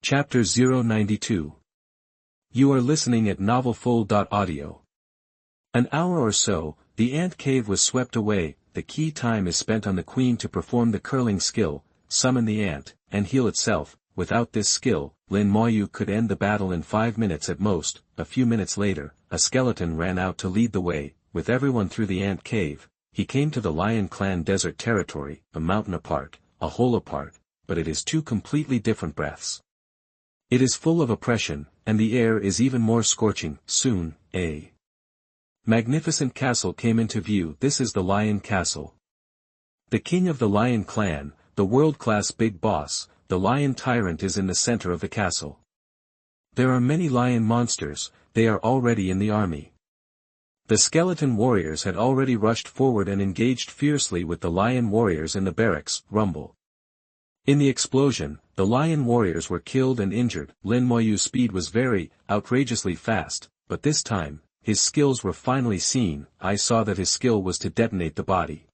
Chapter 092. You are listening at NovelFull.audio. An hour or so, the ant cave was swept away. The key time is spent on the queen to perform the curling skill, summon the ant, and heal itself. Without this skill, Lin Moyu could end the battle in 5 minutes at most. A few minutes later, a skeleton ran out to lead the way, with everyone through the ant cave. He came to the Lion Clan desert territory, a mountain apart, a hole apart, but it is two completely different breaths. It is full of oppression, and the air is even more scorching. Soon, a magnificent castle came into view. This is the Lion Castle. The king of the Lion Clan, the world-class big boss, the Lion Tyrant, is in the center of the castle. There are many lion monsters. They are already in the army. The skeleton warriors had already rushed forward and engaged fiercely with the lion warriors in the barracks. Rumble. In the explosion, the lion warriors were killed and injured. Lin Moyu's speed was very, outrageously fast, but this time, his skills were finally seen. I saw that his skill was to detonate the body.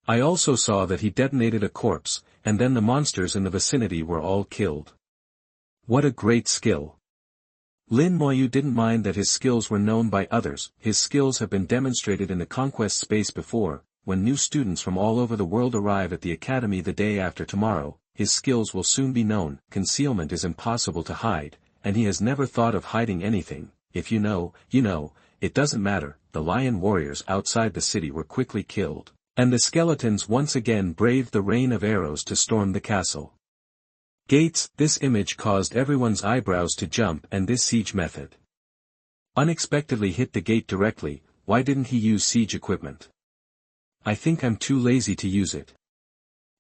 I also saw that he detonated a corpse, and then the monsters in the vicinity were all killed. What a great skill! Lin Moyu didn't mind that his skills were known by others. His skills have been demonstrated in the conquest space before. When new students from all over the world arrive at the academy the day after tomorrow, his skills will soon be known. Concealment is impossible to hide, and he has never thought of hiding anything. If you know, it doesn't matter. The lion warriors outside the city were quickly killed, and the skeletons once again braved the rain of arrows to storm the castle. Gates. This image caused everyone's eyebrows to jump, and this siege method unexpectedly hit the gate directly. Why didn't he use siege equipment? I think I'm too lazy to use it.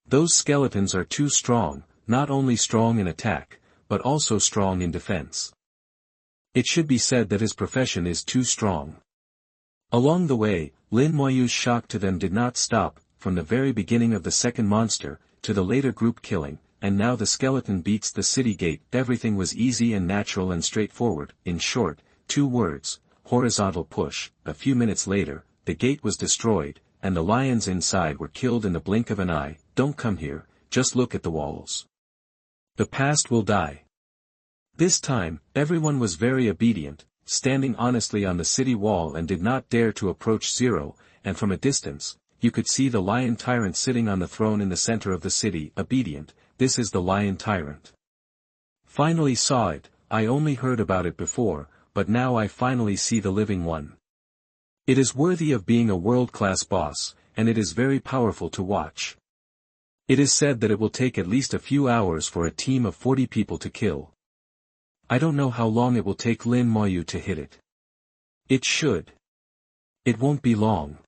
Those skeletons are too strong, not only strong in attack, but also strong in defense. It should be said that his profession is too strong. Along the way, Lin Moyu's shock to them did not stop, from the very beginning of the second monster, to the later group killing, and now the skeleton beats the city gate. Everything was easy and natural and straightforward. In short, 2 words, horizontal push. A few minutes later, the gate was destroyed, and the lions inside were killed in the blink of an eye. Don't come here, just look at the walls. The past will die. This time, everyone was very obedient, standing honestly on the city wall and did not dare to approach Zero, and from a distance, you could see the lion tyrant sitting on the throne in the center of the city. Obedient, this is the lion tyrant. Finally saw it. I only heard about it before, but now I finally see the living one. It is worthy of being a world-class boss, and it is very powerful to watch. It is said that it will take at least a few hours for a team of 40 people to kill. I don't know how long it will take Lin Moyu to hit it. It should. It won't be long.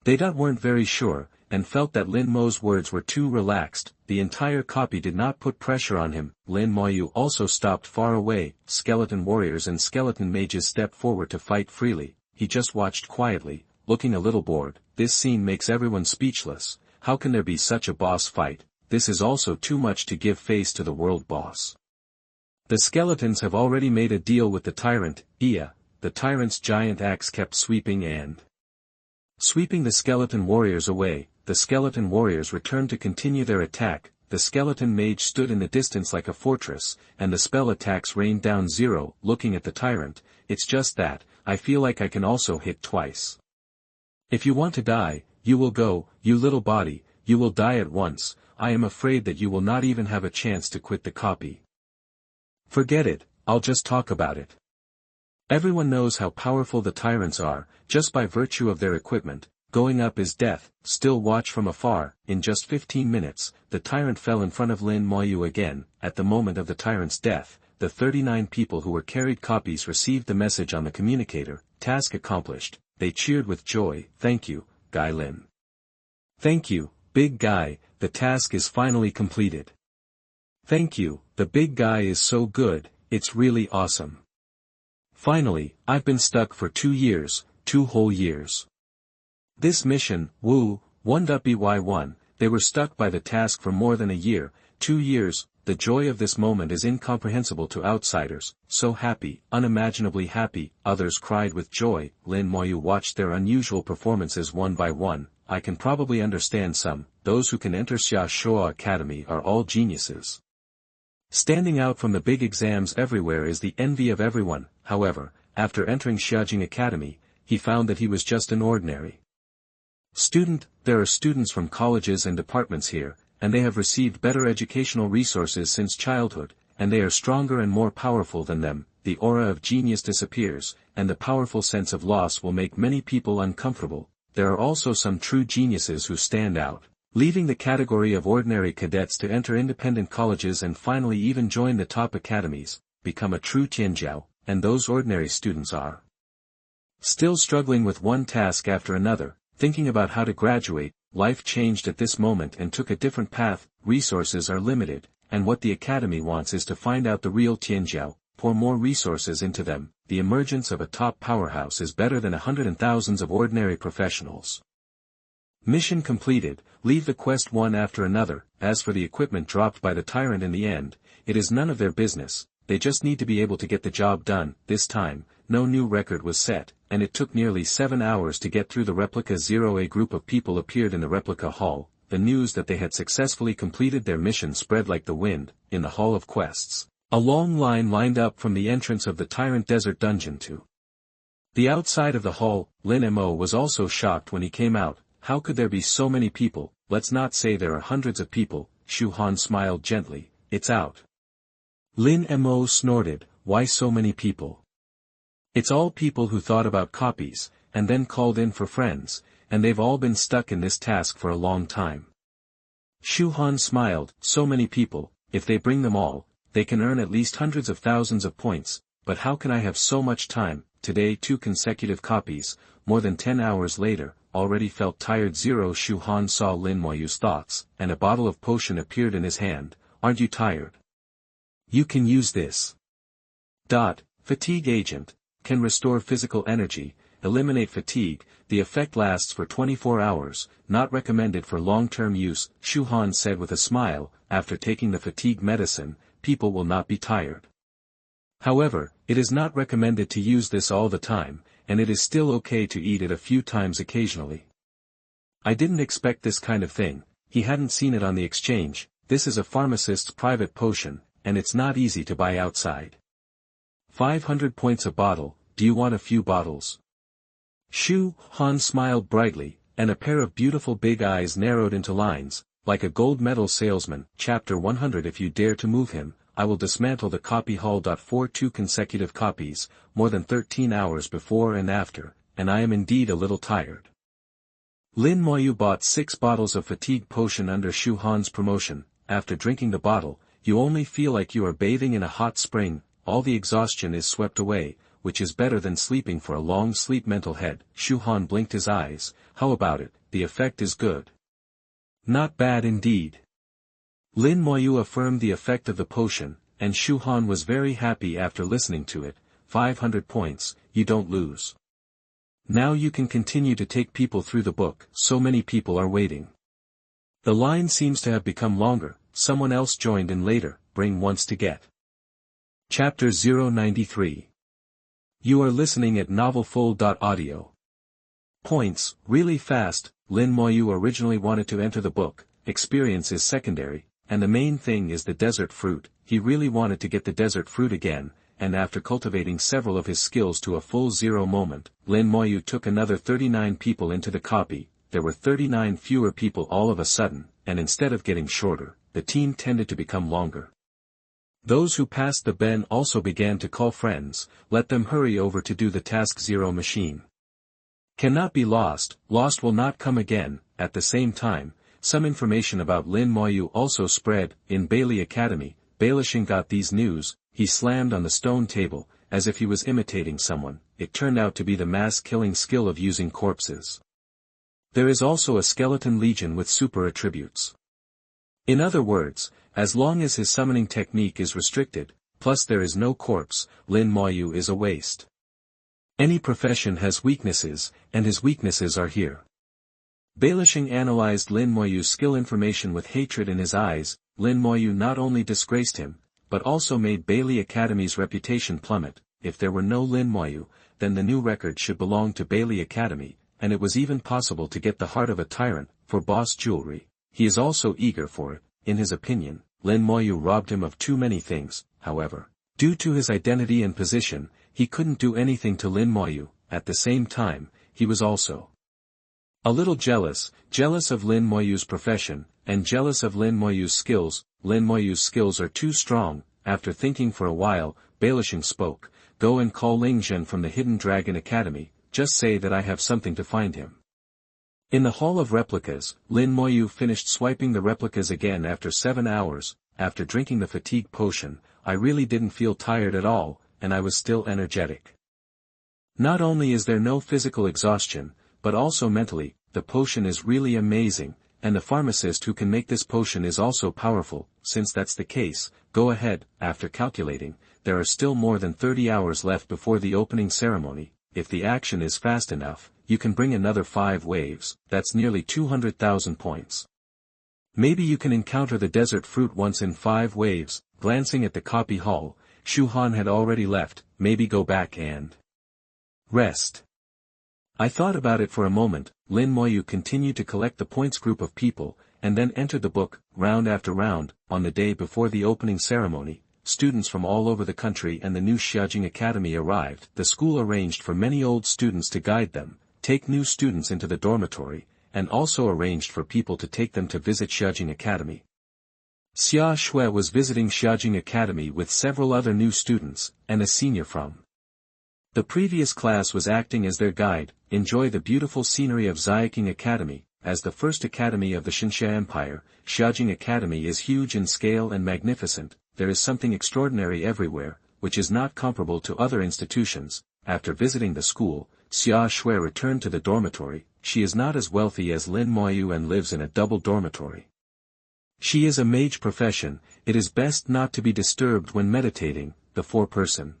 They weren't very sure, and felt that Lin Mo's words were too relaxed. The entire copy did not put pressure on him. Lin Moyu also stopped far away. Skeleton warriors and skeleton mages stepped forward to fight freely. He just watched quietly, looking a little bored. This scene makes everyone speechless. How can there be such a boss fight? This is also too much to give face to the world boss. The skeletons have already made a deal with the tyrant. The tyrant's giant axe kept sweeping the skeleton warriors away. The skeleton warriors returned to continue their attack. The skeleton mage stood in the distance like a fortress, and the spell attacks rained down. Zero, looking at the tyrant. It's just that, I feel like I can also hit twice. If you want to die, you will go, you little body, you will die at once. I am afraid that you will not even have a chance to quit the copy. Forget it, I'll just talk about it. Everyone knows how powerful the tyrants are, just by virtue of their equipment. Going up is death. Still watch from afar. In just 15 minutes, the tyrant fell in front of Lin Moyu again. At the moment of the tyrant's death, the 39 people who were carried copies received the message on the communicator. Task accomplished. They cheered with joy. Thank you, Guy Lin. Thank you, big guy, the task is finally completed. Thank you, the big guy is so good, it's really awesome. Finally, I've been stuck for 2 years, 2 whole years. This mission, woo, 1.by1, they were stuck by the task for more than a year, 2 years. The joy of this moment is incomprehensible to outsiders. So happy, unimaginably happy. Others cried with joy. Lin Moyu watched their unusual performances one by one. I can probably understand some. Those who can enter Xia Shoa Academy are all geniuses. Standing out from the big exams everywhere is the envy of everyone. However, after entering Xiaojing Academy, he found that he was just an ordinary student. There are students from colleges and departments here, and they have received better educational resources since childhood, and they are stronger and more powerful than them. The aura of genius disappears, and the powerful sense of loss will make many people uncomfortable. There are also some true geniuses who stand out, leaving the category of ordinary cadets to enter independent colleges and finally even join the top academies, become a true Tianjiao, and those ordinary students are still struggling with one task after another, thinking about how to graduate. Life changed at this moment and took a different path. Resources are limited, and what the academy wants is to find out the real Tianjiao, pour more resources into them. The emergence of a top powerhouse is better than hundreds and thousands of ordinary professionals. Mission completed, leave the quest one after another. As for the equipment dropped by the tyrant in the end, it is none of their business, they just need to be able to get the job done. This time, no new record was set, and it took nearly 7 hours to get through the replica 0. A group of people appeared in the replica hall. The news that they had successfully completed their mission spread like the wind. In the Hall of Quests, a long line lined up from the entrance of the Tyrant Desert Dungeon to the outside of the hall. Lin Mo was also shocked when he came out. How could there be so many people? Let's not say there are hundreds of people. Shu Han smiled gently. It's out. Lin Mo snorted. Why so many people? It's all people who thought about copies, and then called in for friends, and they've all been stuck in this task for a long time. Shu Han smiled. So many people, if they bring them all, they can earn at least hundreds of thousands of points, but how can I have so much time? Today 2 consecutive copies, more than 10 hours later, already felt tired. 0. Shu Han saw Lin Moyu's thoughts, and a bottle of potion appeared in his hand. Aren't you tired? You can use this. Fatigue agent. Can restore physical energy, eliminate fatigue. The effect lasts for 24 hours, not recommended for long-term use. Shu Han said with a smile. After taking the fatigue medicine, people will not be tired. However, it is not recommended to use this all the time, and it is still okay to eat it a few times occasionally. I didn't expect this kind of thing. He hadn't seen it on the exchange. This is a pharmacist's private potion, and it's not easy to buy outside. 500 points a bottle. Do you want a few bottles? Shu Han smiled brightly, and a pair of beautiful big eyes narrowed into lines, like a gold medal salesman. Chapter 100. If you dare to move him, I will dismantle the copy hall. For 2 consecutive copies, more than 13 hours before and after, and I am indeed a little tired. Lin Moyu bought 6 bottles of fatigue potion under Shu Han's promotion. After drinking the bottle, you only feel like you are bathing in a hot spring. All the exhaustion is swept away, which is better than sleeping for a long sleep. Mental head. Shu Han blinked his eyes. How about it? The effect is good. Not bad indeed. Lin Moyu affirmed the effect of the potion, and Shu Han was very happy after listening to it. 500 points, you don't lose. Now you can continue to take people through the book. So many people are waiting. The line seems to have become longer. Someone else joined in later. Bring once to get. Chapter 093. You are listening at NovelFull.audio. Points, really fast. Lin Moyu originally wanted to enter the book. Experience is secondary, and the main thing is the desert fruit. He really wanted to get the desert fruit again, and after cultivating several of his skills to a full 0 moment, Lin Moyu took another 39 people into the copy. There were 39 fewer people all of a sudden, and instead of getting shorter, the team tended to become longer. Those who passed the Ben also began to call friends. Let them hurry over to do the task. 0 machine cannot be lost, lost will not come again. At the same time, some information about Lin Moyu also spread. In Bailey Academy, Bailishing got these news. He slammed on the stone table, as if he was imitating someone. It turned out to be the mass-killing skill of using corpses. There is also a skeleton legion with super attributes. In other words, as long as his summoning technique is restricted, plus there is no corpse, Lin Moyu is a waste. Any profession has weaknesses, and his weaknesses are here. Bailishing analyzed Lin Moyu's skill information with hatred in his eyes. Lin Moyu not only disgraced him, but also made Bailey Academy's reputation plummet. If there were no Lin Moyu, then the new record should belong to Bailey Academy, and it was even possible to get the heart of a tyrant, for boss jewelry. He is also eager for it. In his opinion, Lin Moyu robbed him of too many things, however. Due to his identity and position, he couldn't do anything to Lin Moyu. At the same time, he was also a little jealous of Lin Moyu's profession, and jealous of Lin Moyu's skills. Lin Moyu's skills are too strong. After thinking for a while, Bailisheng spoke, "Go and call Ling Zhen from the Hidden Dragon Academy, just say that I have something to find him." In the Hall of Replicas, Lin Moyu finished swiping the replicas again after 7 hours. After drinking the fatigue potion, I really didn't feel tired at all, and I was still energetic. Not only is there no physical exhaustion, but also mentally, the potion is really amazing, and the pharmacist who can make this potion is also powerful. Since that's the case, go ahead. After calculating, there are still more than 30 hours left before the opening ceremony. If the action is fast enough, you can bring another 5 waves, that's nearly 200,000 points. Maybe you can encounter the desert fruit once in 5 waves. Glancing at the copy hall, Shu Han had already left. Maybe go back and rest. I thought about it for a moment. Lin Moyu continued to collect the points group of people, and then entered the book, round after round. On the day before the opening ceremony, students from all over the country and the new Xiaojing Academy arrived. The school arranged for many old students to guide them, take new students into the dormitory, and also arranged for people to take them to visit Xiaojing Academy. Xia Shui was visiting Xiaojing Academy with several other new students, and a senior from the previous class was acting as their guide. Enjoy the beautiful scenery of Xiaojing Academy. As the first academy of the Xinxia Empire, Xiaojing Academy is huge in scale and magnificent. There is something extraordinary everywhere, which is not comparable to other institutions. After visiting the school, Xia Shui returned to the dormitory. She is not as wealthy as Lin Moyu and lives in a double dormitory. She is a mage profession. It is best not to be disturbed when meditating. The 4-person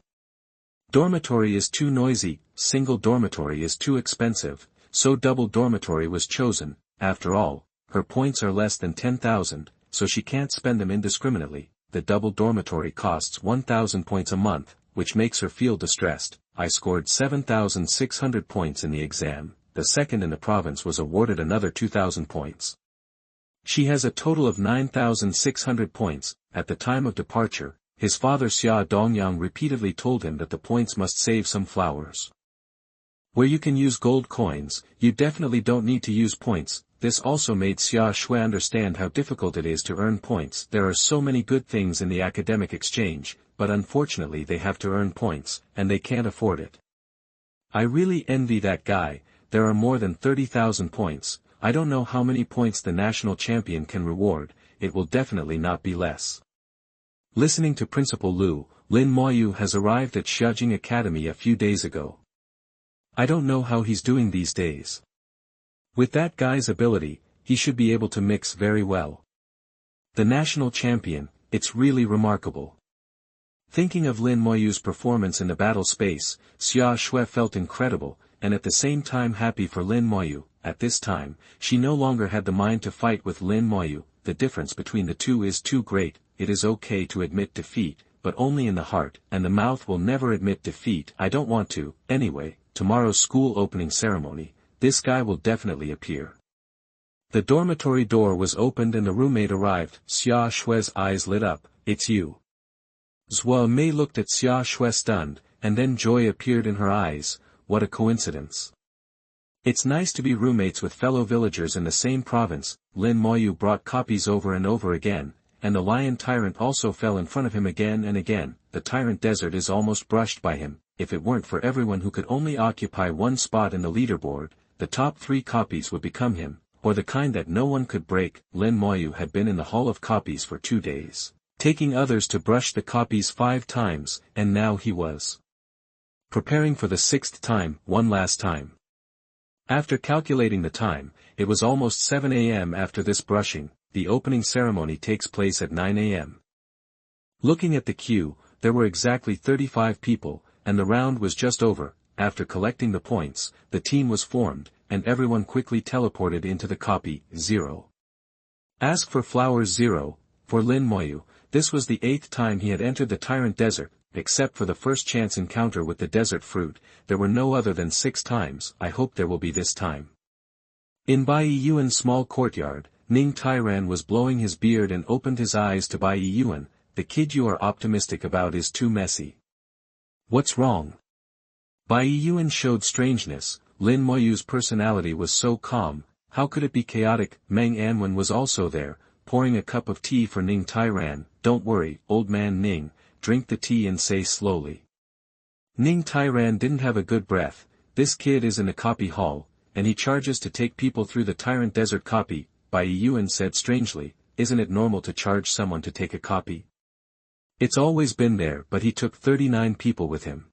dormitory is too noisy, single dormitory is too expensive, so double dormitory was chosen. After all, her points are less than 10,000, so she can't spend them indiscriminately. The double dormitory costs 1,000 points a month, which makes her feel distressed. I scored 7,600 points in the exam. The second in the province was awarded another 2,000 points. She has a total of 9,600 points. At the time of departure, his father Xia Dongyang repeatedly told him that the points must save some flowers. Where you can use gold coins, you definitely don't need to use points. This also made Xia Shui understand how difficult it is to earn points. There are so many good things in the academic exchange, but unfortunately they have to earn points, and they can't afford it. I really envy that guy. There are more than 30,000 points. I don't know how many points the national champion can reward. It will definitely not be less. Listening to Principal Lu, Lin Moyu has arrived at Xiaojing Academy a few days ago. I don't know how he's doing these days. With that guy's ability, he should be able to mix very well. The national champion, it's really remarkable. Thinking of Lin Moyu's performance in the battle space, Xia Shui felt incredible, and at the same time happy for Lin Moyu. At this time, she no longer had the mind to fight with Lin Moyu. The difference between the two is too great. It is okay to admit defeat, but only in the heart, and the mouth will never admit defeat. I don't want to. Anyway, tomorrow's school opening ceremony, this guy will definitely appear. The dormitory door was opened and the roommate arrived. Xia Shui's eyes lit up. It's you. Zhua Mei looked at Xia Shui stunned, and then joy appeared in her eyes. What a coincidence. It's nice to be roommates with fellow villagers in the same province. Lin Moyu brought copies over and over again, and the lion tyrant also fell in front of him again and again. The tyrant desert is almost brushed by him. If it weren't for everyone who could only occupy one spot in the leaderboard, the top 3 copies would become him, or the kind that no one could break. Lin Moyu had been in the Hall of Copies for 2 days, taking others to brush the copies 5 times, and now he was preparing for the 6th time, one last time. After calculating the time, it was almost 7 a.m. After this brushing. The opening ceremony takes place at 9 a.m. Looking at the queue, there were exactly 35 people, and the round was just over. After collecting the points, the team was formed, and everyone quickly teleported into the copy 0. Ask for flowers 0. For Lin Moyu, this was the 8th time he had entered the Tyrant Desert. Except for the first chance encounter with the desert fruit, there were no other than 6 times. I hope there will be this time. In Bai Yuan's small courtyard, Ning Tyran was blowing his beard and opened his eyes to Bai Yuan. The kid you are optimistic about is too messy. What's wrong? Bai Yuan showed strangeness. Lin Moyu's personality was so calm, how could it be chaotic? Meng Anwen was also there, pouring a cup of tea for Ning Tyran. Don't worry, old man Ning, drink the tea and say slowly. Ning Tyran didn't have a good breath. This kid is in a copy hall, and he charges to take people through the Tyrant Desert copy. Bai Yuan said strangely, isn't it normal to charge someone to take a copy? It's always been there, but he took 39 people with him.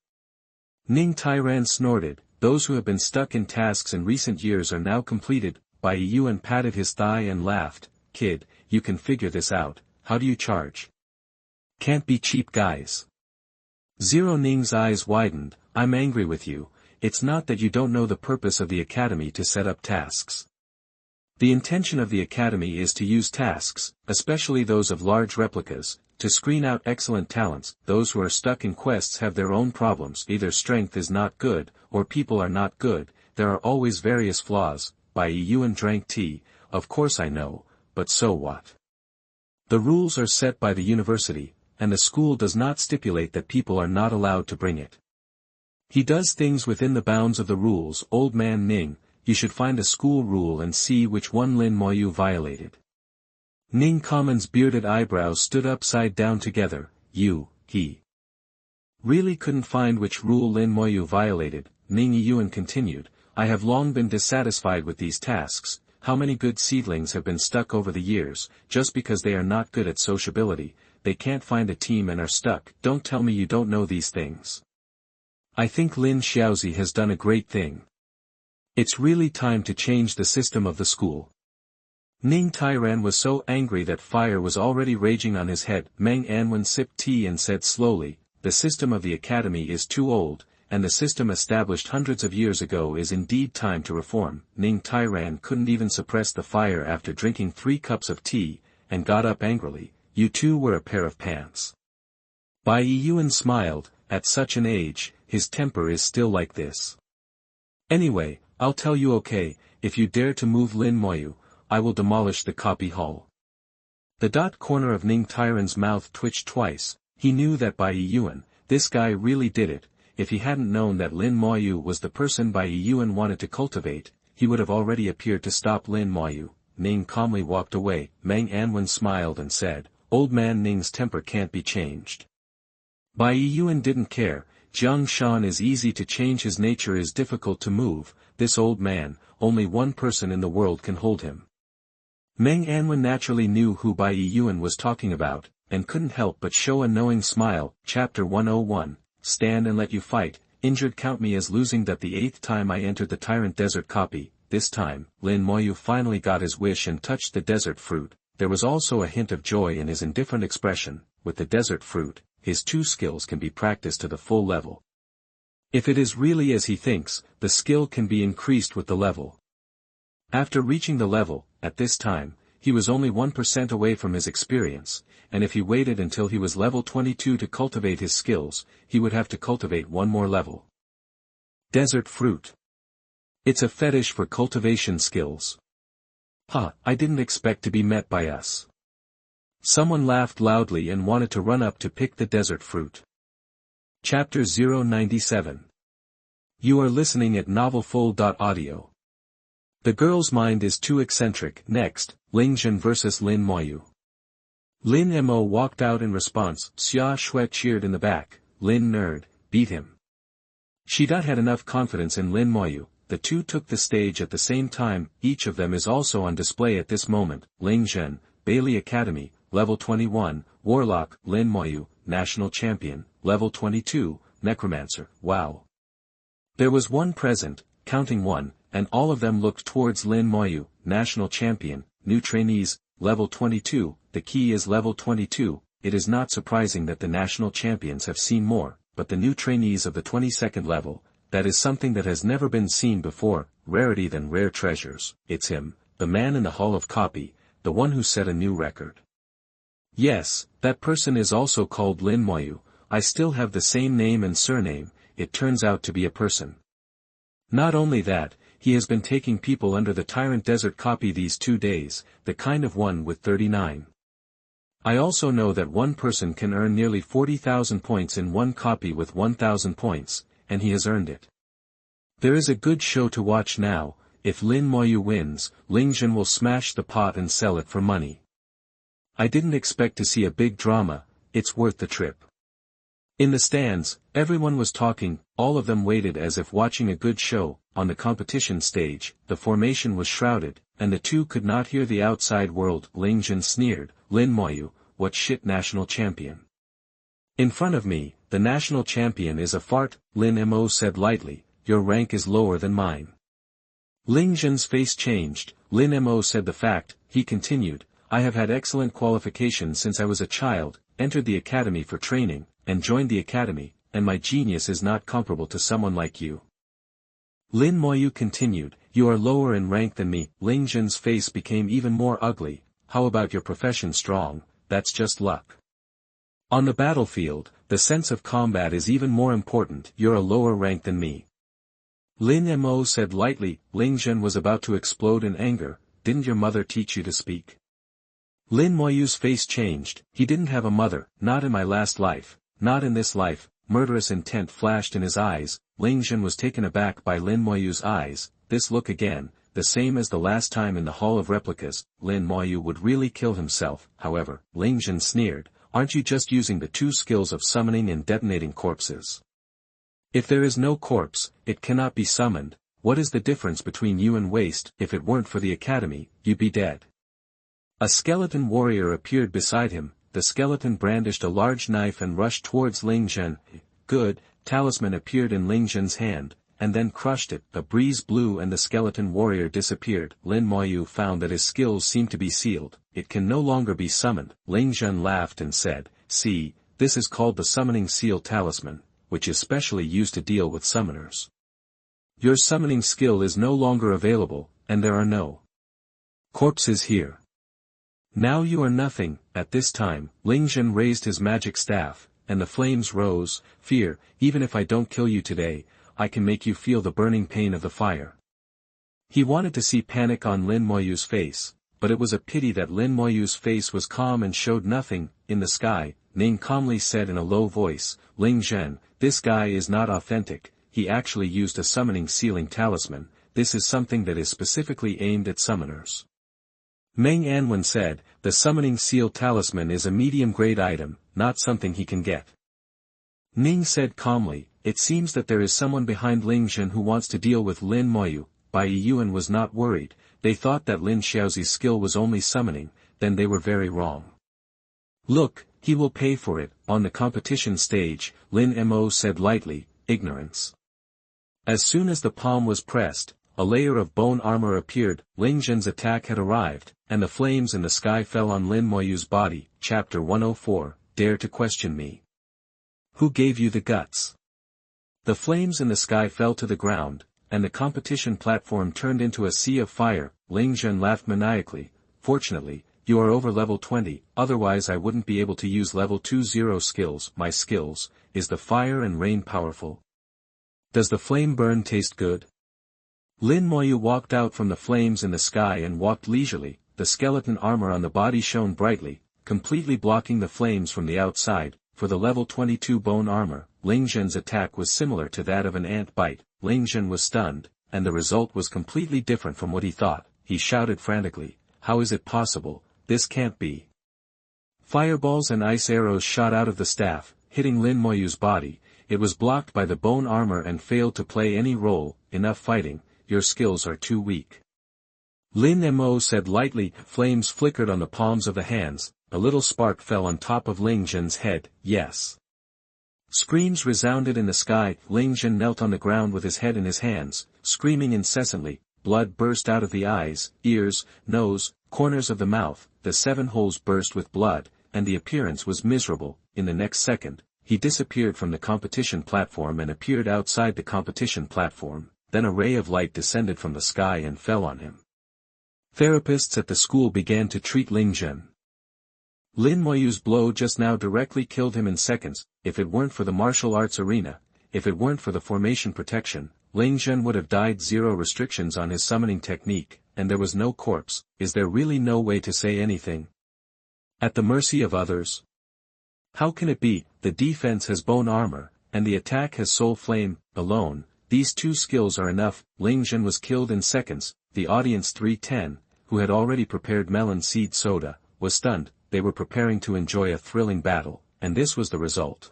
Ning Tyran snorted, those who have been stuck in tasks in recent years are now completed. Bai Yuan patted his thigh and laughed, kid, you can figure this out, how do you charge? Can't be cheap guys. Zero Ning's eyes widened, I'm angry with you, it's not that you don't know the purpose of the academy to set up tasks. The intention of the academy is to use tasks, especially those of large replicas, to screen out excellent talents. Those who are stuck in quests have their own problems, either strength is not good, or people are not good, there are always various flaws. Bai Yuan drank tea, of course I know, but so what? The rules are set by the university, and the school does not stipulate that people are not allowed to bring it. He does things within the bounds of the rules. Old man Ning, you should find a school rule and see which one Lin Moyu violated. Ning Common's bearded eyebrows stood upside down together. He really couldn't find which rule Lin Moyu violated. Ning Yuan continued, I have long been dissatisfied with these tasks. How many good seedlings have been stuck over the years, just because they are not good at sociability, they can't find a team and are stuck. Don't tell me you don't know these things. I think Lin Xiaozi has done a great thing. It's really time to change the system of the school. Ning Tyran was so angry that fire was already raging on his head. Meng Anwen sipped tea and said slowly, the system of the academy is too old, and the system established hundreds of years ago is indeed time to reform. Ning Tyran couldn't even suppress the fire after drinking 3 cups of tea, and got up angrily, you two were a pair of pants. Bai Yuan smiled, at such an age, his temper is still like this. Anyway, I'll tell you okay, if you dare to move Lin Moyu, I will demolish the copy hall. The dot corner of Ning Tyran's mouth twitched twice. He knew that Bai Yuan, this guy really did it. If he hadn't known that Lin Moyu was the person Bai Yuan wanted to cultivate, he would have already appeared to stop Lin Moyu. Ning calmly walked away. Meng Anwen smiled and said, old man Ning's temper can't be changed. Bai Yuan didn't care. Jiang Shan is easy to change, his nature is difficult to move. This old man, only one person in the world can hold him. Meng Anwen naturally knew who Bai Yuan was talking about, and couldn't help but show a knowing smile. Chapter 101, Stand and Let You Fight. Injured, count me as losing. That the 8th time I entered the Tyrant Desert copy. This time, Lin Moyu finally got his wish and touched the desert fruit. There was also a hint of joy in his indifferent expression. With the desert fruit, his 2 skills can be practiced to the full level. If it is really as he thinks, the skill can be increased with the level. After reaching the level, at this time, he was only 1% away from his experience, and if he waited until he was level 22 to cultivate his skills, he would have to cultivate 1 more level. Desert fruit. It's a fetish for cultivation skills. I didn't expect to be met by us. Someone laughed loudly and wanted to run up to pick the desert fruit. Chapter 097. You are listening at NovelFull.audio. The girl's mind is too eccentric. Next, Ling Zhen vs Lin Moyu. Lin Mo walked out in response. Xia Shui cheered in the back. Lin nerd, beat him. Shidat had enough confidence in Lin Moyu. The two took the stage at the same time. Each of them is also on display at this moment. Ling Zhen, Bailey Academy, level 21, Warlock. Lin Moyu, National Champion, level 22, Necromancer. Wow. There was one present, counting one, and all of them looked towards Lin Moyu, National Champion. New trainees, level 22, the key is level 22. It is not surprising that the national champions have seen more, but the new trainees of the 22nd level, that is something that has never been seen before. Rarity than rare treasures. It's him, the man in the Hall of Copy, the one who set a new record. Yes, that person is also called Lin Moyu. I still have the same name and surname. It turns out to be a person. Not only that, he has been taking people under the Tyrant Desert copy these 2 days, the kind of one with 39. I also know that one person can earn nearly 40,000 points in one copy with 1,000 points, and he has earned it. There is a good show to watch now. If Lin Moyu wins, Lingzhen will smash the pot and sell it for money. I didn't expect to see a big drama, it's worth the trip. In the stands, everyone was talking, all of them waited as if watching a good show. On the competition stage, the formation was shrouded, and the two could not hear the outside world. Lingzhen sneered, Lin Moyu, what shit national champion. In front of me, the national champion is a fart, Lin Mo said lightly, your rank is lower than mine. Lingzhen's face changed. Lin Mo said the fact, he continued, I have had excellent qualifications since I was a child, entered the academy for training, and joined the academy, and my genius is not comparable to someone like you. Lin Moyu continued, you are lower in rank than me. Lingzhen's face became even more ugly, how about your profession strong, that's just luck. On the battlefield, the sense of combat is even more important, you're a lower rank than me. Lin Mo said lightly. Lingzhen was about to explode in anger, didn't your mother teach you to speak? Lin Moyu's face changed, he didn't have a mother, not in my last life, not in this life. Murderous intent flashed in his eyes. Lingzhen was taken aback by Lin Moyu's eyes, this look again, the same as the last time in the Hall of Replicas. Lin Moyu would really kill himself, however. Lingzhen sneered, aren't you just using the 2 skills of summoning and detonating corpses? If there is no corpse, it cannot be summoned. What is the difference between you and waste? If it weren't for the academy, you'd be dead. A skeleton warrior appeared beside him. The skeleton brandished a large knife and rushed towards Lingzhen. Good, talisman appeared in Lingzhen's hand, and then crushed it. A breeze blew and the skeleton warrior disappeared. Lin Moyu found that his skills seemed to be sealed, it can no longer be summoned. Lingzhen laughed and said, see, this is called the summoning seal talisman, which is specially used to deal with summoners. Your summoning skill is no longer available, and there are no corpses here. Now you are nothing. At this time, Lingzhen raised his magic staff, and the flames rose. Fear, even if I don't kill you today, I can make you feel the burning pain of the fire. He wanted to see panic on Lin Moyu's face, but it was a pity that Lin Moyu's face was calm and showed nothing. In the sky, NaN calmly said in a low voice, Lingzhen, this guy is not authentic, he actually used a summoning sealing talisman, this is something that is specifically aimed at summoners. Meng Anwen said, the summoning seal talisman is a medium-grade item, not something he can get. Ning said calmly, it seems that there is someone behind Lingzhen who wants to deal with Lin Moyu. Bai Yuan was not worried, they thought that Lin Xiaozi's skill was only summoning, then they were very wrong. Look, he will pay for it. On the competition stage, Lin Mo said lightly, ignorance. As soon as the palm was pressed, a layer of bone armor appeared. Lingzhen's attack had arrived, and the flames in the sky fell on Lin Moyu's body. Chapter 104, Dare to question me. Who gave you the guts? The flames in the sky fell to the ground, and the competition platform turned into a sea of fire. Lingzhen laughed maniacally, fortunately, you are over level 20, otherwise I wouldn't be able to use level 20 skills. My skills, is the fire and rain powerful? Does the flame burn taste good? Lin Moyu walked out from the flames in the sky and walked leisurely. The skeleton armor on the body shone brightly, completely blocking the flames from the outside. For the level 22 bone armor, Lingzhen's attack was similar to that of an ant bite. Lingzhen was stunned, and the result was completely different from what he thought. He shouted frantically, how is it possible? This can't be. Fireballs and ice arrows shot out of the staff, hitting Lin Moyu's body. It was blocked by the bone armor and failed to play any role. Enough fighting, your skills are too weak. Lin Mo said lightly. Flames flickered on the palms of the hands, a little spark fell on top of Lingzhen's head. Yes. Screams resounded in the sky. Lingzhen knelt on the ground with his head in his hands, screaming incessantly. Blood burst out of the eyes, ears, nose, corners of the mouth. The 7 holes burst with blood, and the appearance was miserable. In the next second, he disappeared from the competition platform and appeared outside the competition platform. Then a ray of light descended from the sky and fell on him. Therapists at the school began to treat Lingzhen. Lin Moyu's blow just now directly killed him in seconds. If it weren't for the martial arts arena, if it weren't for the formation protection, Ling Zhen would have died. Zero restrictions on his summoning technique, and there was no corpse. Is there really no way to say anything? At the mercy of others? How can it be? The defense has bone armor, and the attack has soul flame. Alone, these two skills are enough. Ling Zhen was killed in seconds. The audience 310, who had already prepared melon seed soda, was stunned. They were preparing to enjoy a thrilling battle, and this was the result.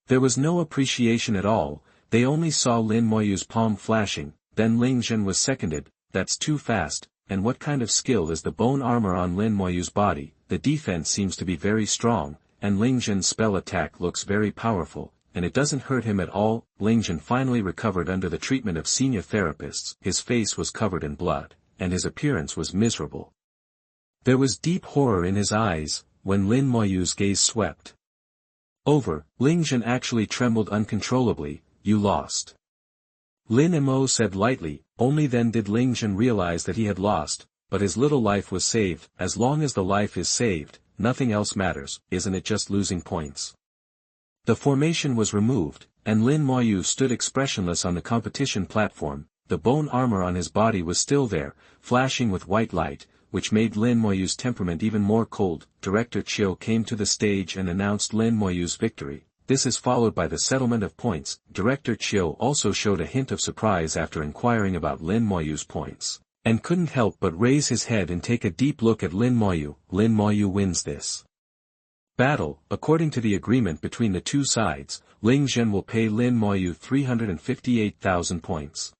There was no appreciation at all. They only saw Lin Moyu's palm flashing. Then Ling Zhen was seconded. That's too fast. And what kind of skill is the bone armor on Lin Moyu's body? The defense seems to be very strong, and Ling Zhen's spell attack looks very powerful, and it doesn't hurt him at all. Ling Zhen finally recovered under the treatment of senior therapists. His face was covered in blood, and his appearance was miserable. There was deep horror in his eyes, when Lin Moyu's gaze swept over. Ling Zhen actually trembled uncontrollably. You lost. Lin Mo said lightly. Only then did Ling Zhen realize that he had lost, but his little life was saved. As long as the life is saved, nothing else matters. Isn't it just losing points? The formation was removed, and Lin Moyu stood expressionless on the competition platform. The bone armor on his body was still there, flashing with white light, which made Lin Moyu's temperament even more cold. Director Chiu came to the stage and announced Lin Moyu's victory. This is followed by the settlement of points. Director Chiu also showed a hint of surprise after inquiring about Lin Moyu's points, and couldn't help but raise his head and take a deep look at Lin Moyu. Lin Moyu wins this battle. According to the agreement between the two sides, Ling Zhen will pay Lin Moyu 358,000 points.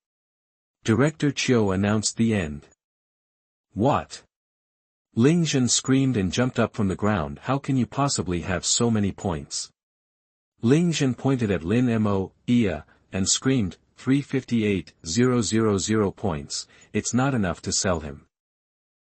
Director Chiu announced the end. What? Ling Zhen screamed and jumped up from the ground. How can you possibly have so many points? Ling Zhen pointed at Lin Mo, Ia, and screamed, 358,000 points. It's not enough to sell him.